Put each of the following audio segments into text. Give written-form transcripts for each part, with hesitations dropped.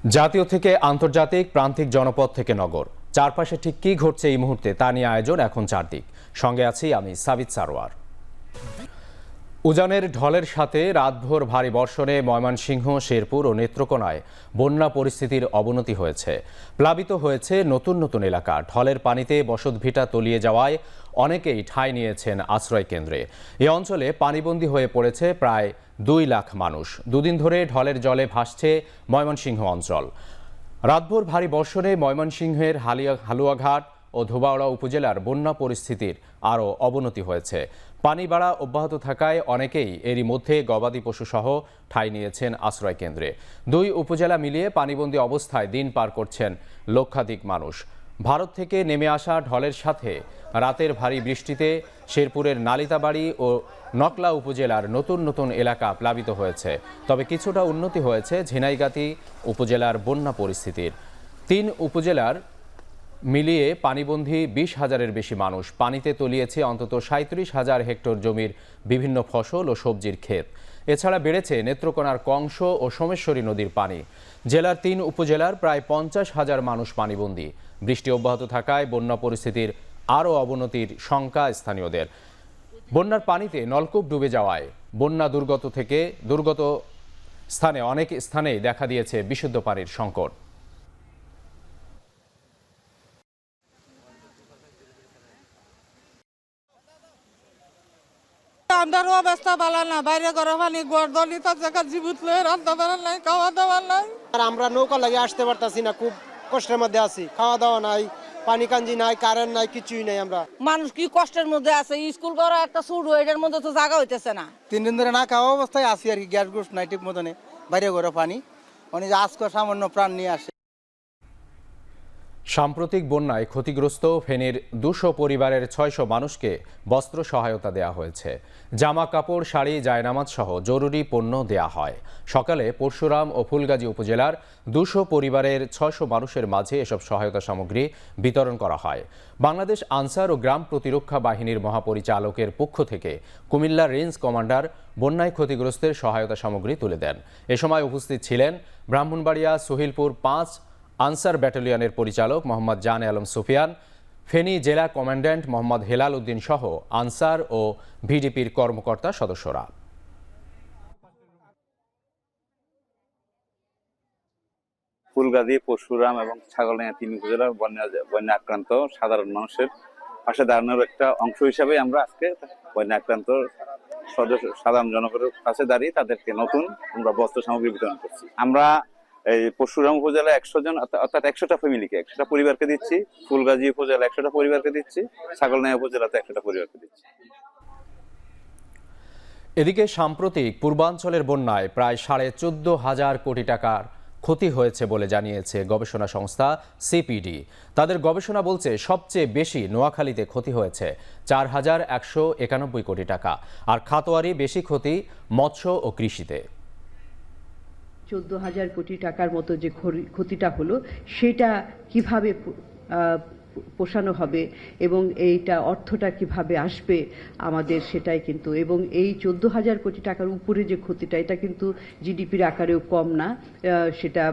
জাতীয় থেকে আন্তর্জাতিক, প্রান্তিক জনপদ থেকে নগর, চারপাশে ঠিক কী ঘটছে এই মুহূর্তে তা নিয়ে আয়োজন এখন চারদিক। সঙ্গে আছি আমি সাবিত সারোয়ার। উজানের ঢলের সাথে রাতভর ভারী বর্ষণে ময়মনসিংহ, শেরপুর ও নেত্রকোনায় বন্যা পরিস্থিতির অবনতি হয়েছে। প্লাবিত হয়েছে নতুন নতুন এলাকা। ঢলের পানিতে বসতভিটা তলিয়ে যাওয়ায় অনেকেই ঠাঁই নিয়েছেন আশ্রয় কেন্দ্রে। এ অঞ্চলে পানিবন্দী হয়ে পড়েছে প্রায় 2 লাখ মানুষ। দুদিন ধরে ঢলের জলে ভাসছে ময়মনসিংহ অঞ্চল। রাতভর ভারী বর্ষণে ময়মনসিংহের হালুয়াঘাট ও ধোবাউড়া উপজেলার বন্যা পরিস্থিতির আরও অবনতি হয়েছে। পানি বাড়া অব্যাহত থাকায় অনেকেই এরই মধ্যে গবাদি পশুসহ ঠাঁই নিয়েছেন আশ্রয় কেন্দ্রে। 2 উপজেলা মিলিয়ে পানিবন্দী অবস্থায় দিন পার করছেন লক্ষাধিক মানুষ। ভারত থেকে নেমে আসা ঢলের সাথে রাতের ভারী বৃষ্টিতে শেরপুরের নালিতাবাড়ি ও নকলা উপজেলার নতুন নতুন এলাকা প্লাবিত হয়েছে। তবে কিছুটা উন্নতি হয়েছে ঝিনাইগাতি উপজেলার বন্যা পরিস্থিতির। 3 উপজেলার মিলিয়ে পানিবন্দী 20,000-এর বেশি মানুষ। পানিতে তলিয়েছে অন্তত 37,000 হেক্টর জমির বিভিন্ন ফসল ও সবজির ক্ষেত। এছাড়া বেড়েছে নেত্রকোনার কংস ও সোমেশ্বরী নদীর পানি। জেলার 3 উপজেলার প্রায় 50,000 মানুষ পানিবন্দী। বৃষ্টি অব্যাহত থাকায় বন্যা পরিস্থিতির আরও অবনতির শঙ্কা স্থানীয়দের। বন্যার পানিতে নলকূপ ডুবে যাওয়ায় বন্যা দুর্গত স্থানে অনেক স্থানেই দেখা দিয়েছে বিশুদ্ধ পানির সংকট। আমরাও অবস্থা ভালো না, বাইরে ঘরে পানি গড়দলিত জায়গা জীবিত লয়ে রান্না বান্না নাই, খাওয়া দাওয়া নাই। আর আমরা নৌকা লাগে আসতে পারতাছি না, খুব কষ্টের মধ্যে আছি। খাওয়া দাওয়া নাই, পানি কাঞ্জি নাই, কারেন্ট নাই, কিছুই নাই। আমরা মানুষ কি কষ্টের মধ্যে আছে, স্কুল করা একটা শুরু, এটার মধ্যে তো জায়গা হইতেছে না। 3 দিন ধরে না খাওয়া অবস্থায় আছি আর কি। গ্যাস গুস নাই ঠিক মতনে, বাইরে ঘরে পানি যে আজকে সামান্য প্রাণ নিয়ে আসে। সাম্প্রতিক বন্যায় ক্ষতিগ্রস্ত ফেনীর 200 পরিবারের 600 মানুষকে বস্ত্র সহায়তা দেয়া হয়েছে। জামা কাপড়, শাড়ি, জায়নামাজ সহ জরুরি পণ্য দেয়া হয়। সকালে পরশুরাম ও ফুলগাজী উপজেলার 200 পরিবারের 600 মানুষের মাঝে এসব সহায়তা সামগ্রী বিতরণ করা হয়। বাংলাদেশ আনসার ও গ্রাম প্রতিরক্ষা বাহিনীর মহাপরিচালকের পক্ষ থেকে কুমিল্লা রেঞ্জ কমান্ডার বন্যায় ক্ষতিগ্রস্তের সহায়তা সামগ্রী তুলে দেন। এ সময় উপস্থিত ছিলেন ব্রাহ্মণবাড়িয়া সহিলপুর 5 আনসার ব্যাটালিয়নের পরিচালক মোহাম্মদ জান আলম সুফিয়ান, ফেনী জেলা কমান্ড্যান্ট মোহাম্মদ হেলাল উদ্দিন সহ আনসার ও ভিডিপির কর্মকর্তা সদস্যরা। ফুলগাজী, পরশুরাম এবং ছাগলনাইয়া 3 উপজেলার বন্যা আক্রান্ত সাধারণ মানুষের পাশে দাঁড়ানোর একটা অংশ হিসাবে আমরা আজকে বন্যা আক্রান্ত সাধারণ জনগণের কাছে দাঁড়িয়ে তাদেরকে নতুন আমরা বস্ত্র সামগ্রী বিতরণ করছি। আমরা এই পরশুরাম উপজেলা 100 জন অর্থাৎ 100টা ফ্যামিলিকে, 100টা পরিবারকে দিচ্ছি। ফুলগাজী উপজেলা 100টা পরিবারকে দিচ্ছি। ছাগলনাইয়া উপজেলাতে 100টা পরিবারকে দিচ্ছি। এদিকে সাম্প্রতিক পূর্বাঞ্চলের বন্যায় প্রায় 14,500 কোটি টাকার ক্ষতি হয়েছে বলে জানিয়েছে গবেষণা সংস্থা সিপিডি। তাদের গবেষণা বলছে সবচেয়ে বেশি নোয়াখালীতে ক্ষতি হয়েছে 4,191 কোটি টাকা, আর খাতোয়ারি বেশি ক্ষতি মৎস্য ও কৃষিতে। 14,000 কোটি টাকার মতো যে ক্ষতিটা হলো সেটা কিভাবে পোষানো হবে এবং এইটা অর্থটা কিভাবে আসবে আমাদের, সেটাই কিন্তু। এবং এই 14,000 কোটি টাকার উপরে যে ক্ষতিটা, এটা কিন্তু জিডিপির আকারেও কম না। সেটা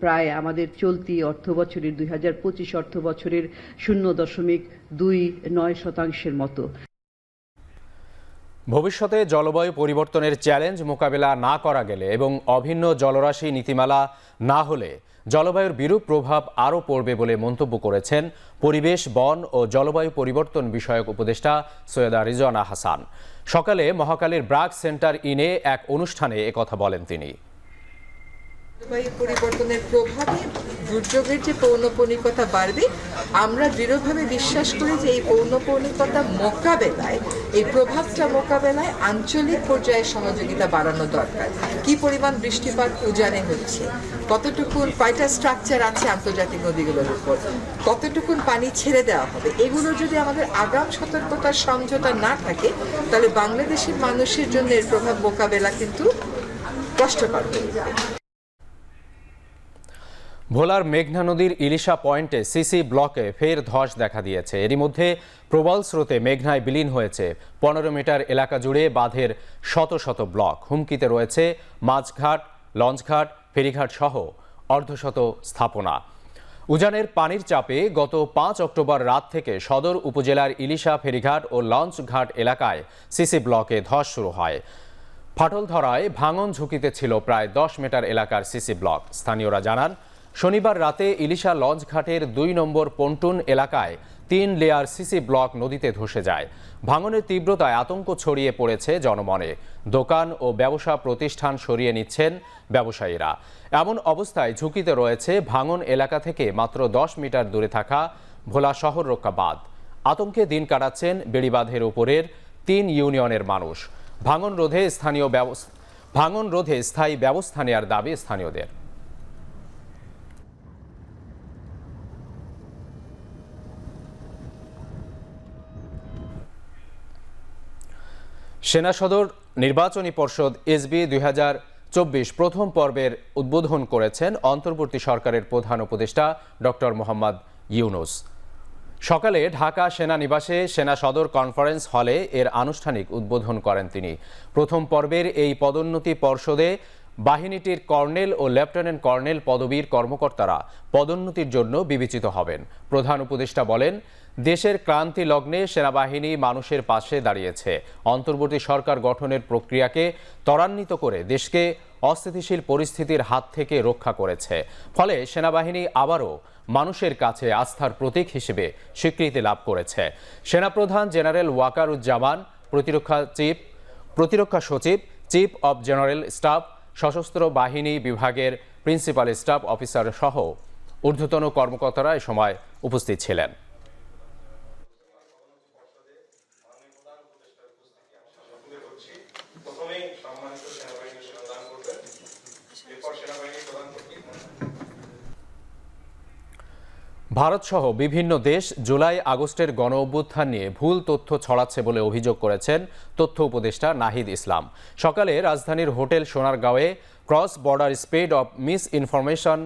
প্রায় আমাদের চলতি অর্থ বছরের 2025 অর্থ বছরের 0.29% মতো। ভবিষ্যতে জলবায়ু পরিবর্তনের চ্যালেঞ্জ মোকাবেলা না করা গেলে এবং অভিন্ন জলরাশি নীতিমালা না হলে জলবায়ুর বিরূপ প্রভাব আরও পড়বে বলে মন্তব্য করেছেন পরিবেশ, বন ও জলবায়ু পরিবর্তন বিষয়ক উপদেষ্টা সৈয়দা রিজওয়ানা হাসান। সকালে মহাখালীর ব্রাক সেন্টার ইনে এক অনুষ্ঠানে একথা বলেন তিনি। জলবায়ু পরিবর্তনের প্রভাবে দুর্যোগের যে পৌনঃপুনিকতা বাড়বে, আমরা দৃঢ়ভাবে বিশ্বাস করি যে এই পৌনঃপুনিকতা মোকাবেলায়, এই প্রভাবটা মোকাবেলায় আঞ্চলিক পর্যায়ে সহযোগিতা বাড়ানো দরকার। কি পরিমাণ বৃষ্টিপাত উজানে হচ্ছে, কতটুকুন কয়টা স্ট্রাকচার আছে আন্তর্জাতিক নদীগুলোর উপর, কতটুকুন পানি ছেড়ে দেওয়া হবে, এগুলো যদি আমাদের আগাম সতর্কতার সমঝোতা না থাকে তাহলে বাংলাদেশের মানুষের জন্য এর প্রভাব মোকাবেলা কিন্তু কষ্টকর হয়ে যাবে। ভোলার মেঘনা নদীর ইলিশা পয়েন্টে সিসি ব্লকে ফের ধস দেখা দিয়েছে। এরই মধ্যে প্রবল স্রোতে মেঘনায় বিলীন হয়েছে 15 মিটার এলাকা জুড়ে বাঁধের শত শত ব্লক। হুমকিতে রয়েছে মাছঘাট, লঞ্চঘাট, ফেরিঘাট সহ অর্ধশত স্থাপনা। উজানের পানির চাপে গত 5 অক্টোবর রাত থেকে সদর উপজেলার ইলিশা ফেরিঘাট ও লঞ্চ ঘাট এলাকায় সিসি ব্লকে ধস শুরু হয়। ফাটল ধরায় ভাঙন ঝুঁকিতে ছিল প্রায় 10 মিটার এলাকার সিসি ব্লক। স্থানীয়রা জানান, শনিবার রাতে ইলিশা লঞ্চ ঘাটের 2 নম্বর পন্টুন এলাকায় 3 লেয়ার সিসি ব্লক নদীতে ধসে যায়। ভাঙনের তীব্রতায় আতঙ্ক ছড়িয়ে পড়েছে জনমনে। দোকান ও ব্যবসা প্রতিষ্ঠান সরিয়ে নিচ্ছেন ব্যবসায়ীরা। এমন অবস্থায় ঝুঁকিতে রয়েছে ভাঙন এলাকা থেকে মাত্র 10 মিটার দূরে থাকা ভোলা শহর রক্ষা বাঁধ। আতঙ্কে দিন কাটাচ্ছেন বেড়িবাঁধের উপরের 3 ইউনিয়নের মানুষ। ভাঙন রোধে স্থায়ী ব্যবস্থা নেওয়ার দাবি স্থানীয়দের। সেনা সদর নির্বাচনী পর্ষদ এসবি 2024 প্রথম পর্বের উদ্বোধন করেছেন অন্তর্বর্তী সরকারের প্রধান উপদেষ্টা ডক্টর মোহাম্মদ ইউনূস। সকালে ঢাকা সেনানিবাসে সেনা সদর কনফারেন্স হলে এর আনুষ্ঠানিক উদ্বোধন করেন তিনি। প্রথম পর্বের এই পদোন্নতি পর্ষদে বাহিনীটির কর্নেল ও লেফটেন্যান্ট কর্নেল পদবীর কর্মকর্তারা পদোন্নতির জন্য বিবেচিত হবেন। প্রধান উপদেষ্টা বলেন, দেশের ক্রান্তি লগ্নে সেনাবাহিনী মানুষের পাশে দাঁড়িয়েছে। অন্তর্বর্তী সরকার গঠনের প্রক্রিয়াকে ত্বরান্বিত করে দেশকে অস্থিতিশীল পরিস্থিতির হাত থেকে রক্ষা করেছে। ফলে সেনাবাহিনী আবারও মানুষের কাছে আস্থার প্রতীক হিসেবে স্বীকৃতি লাভ করেছে। সেনাপ্রধান জেনারেল ওয়াকারুজ্জামান, প্রতিরক্ষা সচিব, চিফ অব জেনারেল স্টাফ, সশস্ত্র বাহিনী বিভাগের প্রিন্সিপাল স্টাফ অফিসার সহ ঊর্ধ্বতন কর্মকর্তারা এ সময় উপস্থিত ছিলেন। ভারতসহ বিভিন্ন দেশ জুলাই আগস্টের গণ অভ্যুত্থান নিয়ে ভুল তথ্য ছড়াচ্ছে বলে অভিযোগ করেছেন তথ্য উপদেষ্টা নাহিদ ইসলাম। সকালে রাজধানীর হোটেল সোনারগাঁওয়ে cross border spread of misinformation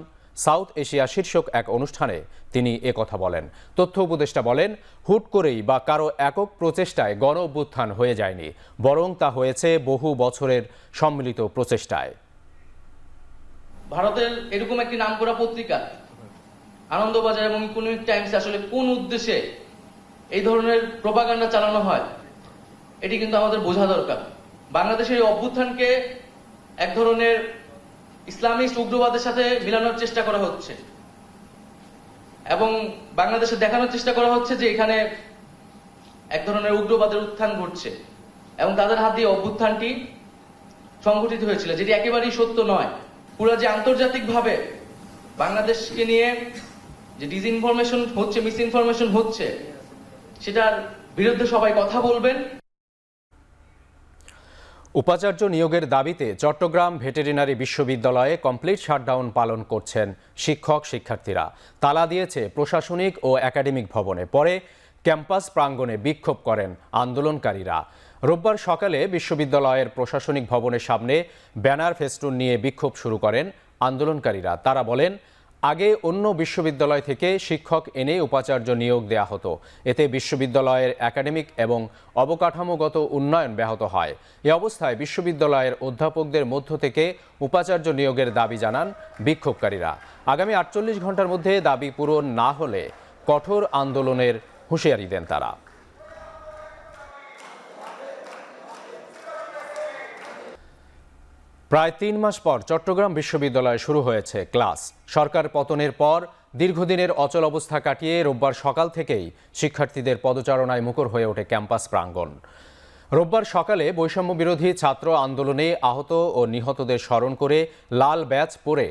South Asia শীর্ষক এক অনুষ্ঠানে তিনি একথা বলেন। তথ্য উপদেষ্টা বলেন, হুট করেই বা কারো একক প্রচেষ্টায় গণ অভ্যুত্থান হয়ে যায়নি, বরং তা হয়েছে বহু বছরের সম্মিলিত প্রচেষ্টায়। ভারতের এরকম একটি নামকরা পত্রিকা আনন্দবাজার এবং ইকোনমিক টাইমস আসলে কোন উদ্দেশ্যে এই ধরনের প্রোপাগান্ডা চালানো হয় এটি কিন্তু আমাদের বোঝা দরকার। বাংলাদেশের এই অভ্যুত্থানকে এক ধরনের ইসলামিস্ট উগ্রবাদের সাথে মিলানোর চেষ্টা করা হচ্ছে এবং বাংলাদেশে দেখানোর চেষ্টা করা হচ্ছে যে এখানে এক ধরনের উগ্রবাদের উত্থান ঘটছে এবং তাদের হাত দিয়ে অভ্যুত্থানটি সংঘটিত হয়েছিল, যেটি একেবারেই সত্য নয়। পুরো যে আন্তর্জাতিকভাবে বাংলাদেশকে নিয়ে যে ডিসইনফরমেশন হচ্ছে, মিসইনফরমেশন হচ্ছে, সেটার বিরুদ্ধে সবাই কথা বলবেন। উপাচার্য নিয়োগের দাবিতে চট্টগ্রাম ভেটেরিনারি বিশ্ববিদ্যালয়ে কমপ্লিট শাটডাউন পালন করছেন শিক্ষক শিক্ষার্থীরা। তালা দিয়েছে প্রশাসনিক ও একাডেমিক ভবনে। পরে ক্যাম্পাস প্রাঙ্গণে বিক্ষোভ করেন আন্দোলনকারীরা। রোববার সকালে বিশ্ববিদ্যালয়ের প্রশাসনিক ভবনের সামনে ব্যানার ফেস্টুন নিয়ে বিক্ষোভ শুরু করেন আন্দোলনকারীরা। তারা বলেন, আগে অন্য বিশ্ববিদ্যালয় থেকে শিক্ষক এনে উপাচার্য নিয়োগ দেয়া হতো। এতে বিশ্ববিদ্যালয়ের একাডেমিক এবং অবকাঠামোগত উন্নয়ন ব্যাহত হয়। এ অবস্থায় বিশ্ববিদ্যালয়ের অধ্যাপকদের মধ্য থেকে উপাচার্য নিয়োগের দাবি জানান বিক্ষোভকারীরা। আগামী 48 ঘন্টার মধ্যে দাবি পূরণ না হলে কঠোর আন্দোলনের হুঁশিয়ারি দেন তারা। প্রায় 3 মাস পর চট্টগ্রাম বিশ্ববিদ্যালয়ে শুরু হয়েছে ক্লাস। সরকার পতনের পর দীর্ঘদিনের অচল অবস্থা কাটিয়ে রোববার সকাল থেকেই শিক্ষার্থীদের পদচারণায় মুখর হয়ে ওঠে ক্যাম্পাস প্রাঙ্গণ। রোববার সকালে বৈষম্য বিরোধী ছাত্র আন্দোলনে আহত ও নিহতদের স্মরণ করে লাল ব্যাজ পরে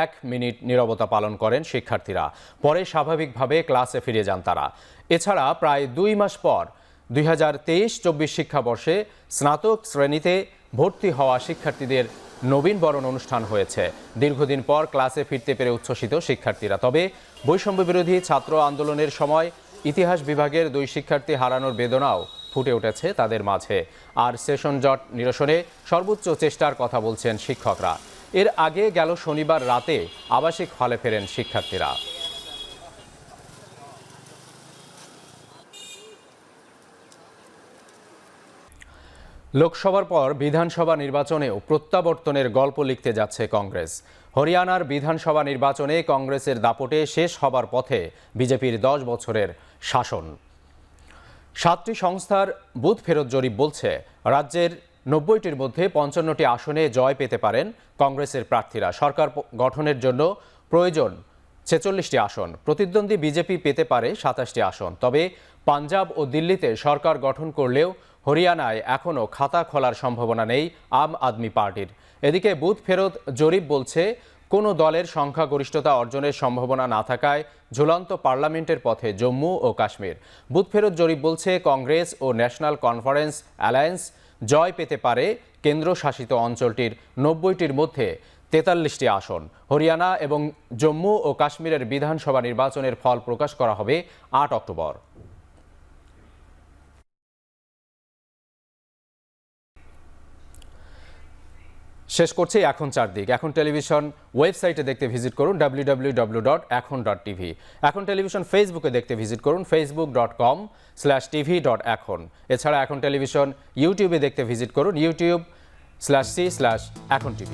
1 মিনিট নীরবতা পালন করেন শিক্ষার্থীরা। পরে স্বাভাবিকভাবে ক্লাসে ফিরে যান তারা। এছাড়া প্রায় 2 মাস পর 2023-24 শিক্ষাবর্ষে স্নাতক শ্রেণীতে ভর্তি হওয়া শিক্ষার্থীদের নবীনবরণ অনুষ্ঠান হয়েছে। দীর্ঘদিন পর ক্লাসে ফিরতে পেরে উচ্ছ্বসিত শিক্ষার্থীরা। তবে বৈষম্য বিরোধী ছাত্র আন্দোলনের সময় ইতিহাস বিভাগের 2 শিক্ষার্থী হারানোর বেদনাও ফুটে উঠেছে তাদের মাঝে। আর সেশন জট নিরসনে সর্বোচ্চ চেষ্টার কথা বলছেন শিক্ষকরা। এর আগে গেল শনিবার রাতে আবাসিক হলে ফেরেন শিক্ষার্থীরা। লোকসভার পর বিধানসভা নির্বাচনেও প্রত্যাবর্তনের গল্প লিখতে যাচ্ছে কংগ্রেস। হরিয়ানার বিধানসভা নির্বাচনে কংগ্রেসের দাপটে শেষ হবার পথে বিজেপির 10 বছরের শাসন। 7টি সংস্থার বুথ ফেরত জরিপ বলছে রাজ্যের 90টির মধ্যে 55টি আসনে জয় পেতে পারেন কংগ্রেসের প্রার্থীরা। সরকার গঠনের জন্য প্রয়োজন 46টি আসন। প্রতিদ্বন্দ্বী বিজেপি পেতে পারে 27টি আসন। তবে পাঞ্জাব ও দিল্লিতে সরকার গঠন করলেও হরিয়ানায় এখনও খাতা খোলার সম্ভাবনা নেই আম আদমি পার্টির। এদিকে বুথ ফেরত জরিপ বলছে কোনো দলের সংখ্যাগরিষ্ঠতা অর্জনের সম্ভাবনা না থাকায় ঝুলন্ত পার্লামেন্টের পথে জম্মু ও কাশ্মীর। বুথ ফেরত জরিপ বলছে কংগ্রেস ও ন্যাশনাল কনফারেন্স অ্যালায়েন্স জয় পেতে পারে কেন্দ্রশাসিত অঞ্চলটির 90টির মধ্যে 43টি আসন। হরিয়ানা এবং জম্মু ও কাশ্মীরের বিধানসভা নির্বাচনের ফল প্রকাশ করা হবে 8 অক্টোবর। শেষ করছি এখন চারদিক। এখন টেলিভিশন ওয়েবসাইটে দেখতে ভিজিট করুন www.ekhon.tv। এখন টেলিভিশন ফেসবুকে দেখতে ভিজিট করুন facebook.com/tv.ekhon। এছাড়া এখন টেলিভিশন ইউটিউবে দেখতে ভিজিট করুন youtube/c/ekhon tv।